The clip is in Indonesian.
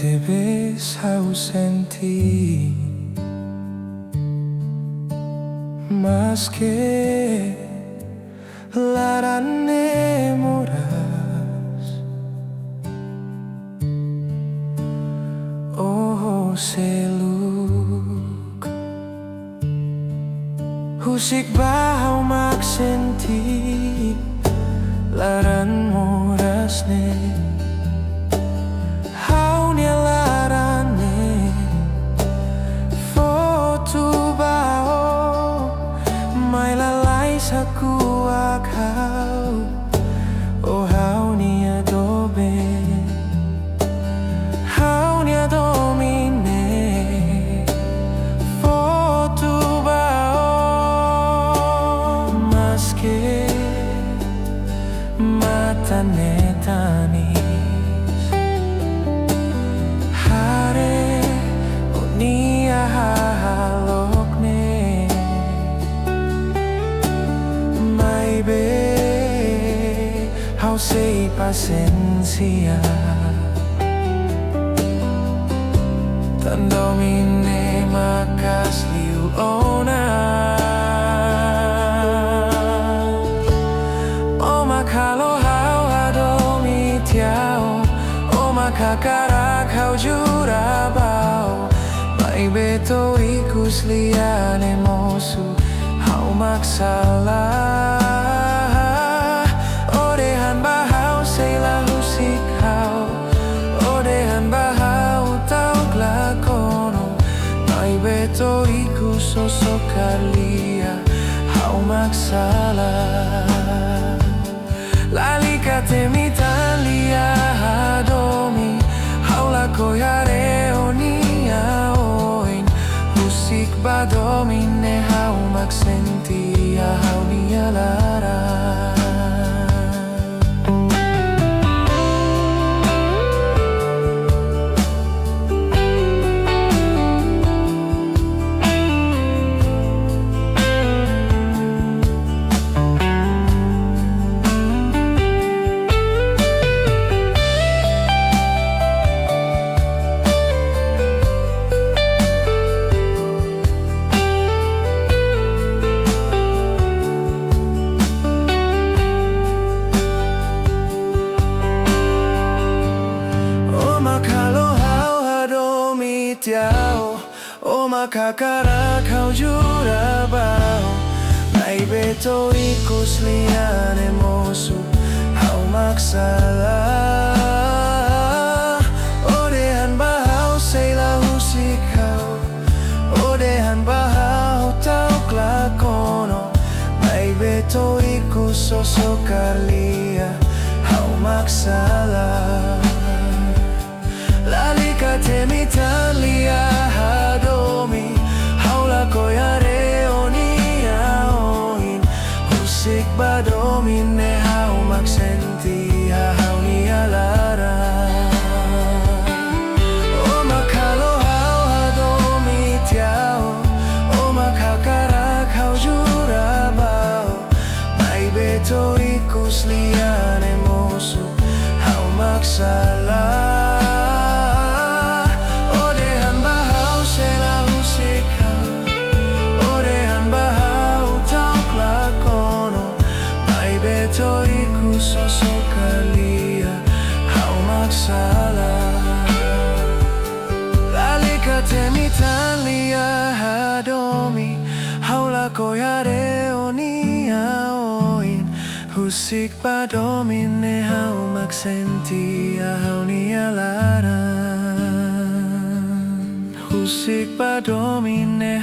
debes Hau sentir más que larang oras. Oh seluk husik ba Hau magsenti laran oras ne Hau nia laran ne foto bao may lalay sa kuwak Hau. Oh Hau nia dobe Hau nia domine foto bao maske mata netanis hare unia halok ne may be Hau say pasensia tan domine makasliu ona o makalo Hau Hadomi tiao o makakarak Hau jurabao may beto ikus liane mosu Hau maksala odehan ba Hau sela husik Hau odehan ba Hau tau glakono may beto ikus sosok kalia Hau maksala lalika temitan lia Hadomi Hau lako yare onia oin husik ba domine Hau magsenti Hau nia laran. O makakarak Hau jurabao may beto ikus liane mosu Hau maksala odehan ba Hau sela husik Hau odehan ba Hau tau glakono may beto ikus sosok kalia Hau maksala lalika temitan lia Hadomi Hau lako yare onia oin husik ba domine Hau magsenti Hau nia laran. O makalo Hau Hadomi tiao o makakarak Hau jurabao may beto ikus liane mosu Hau maksala sosok kalia Hau maksala lalika temitan lia Hadomi Hau lako yare onia oin husik ba domine Hau magsenti Hau nia laran husik ba domine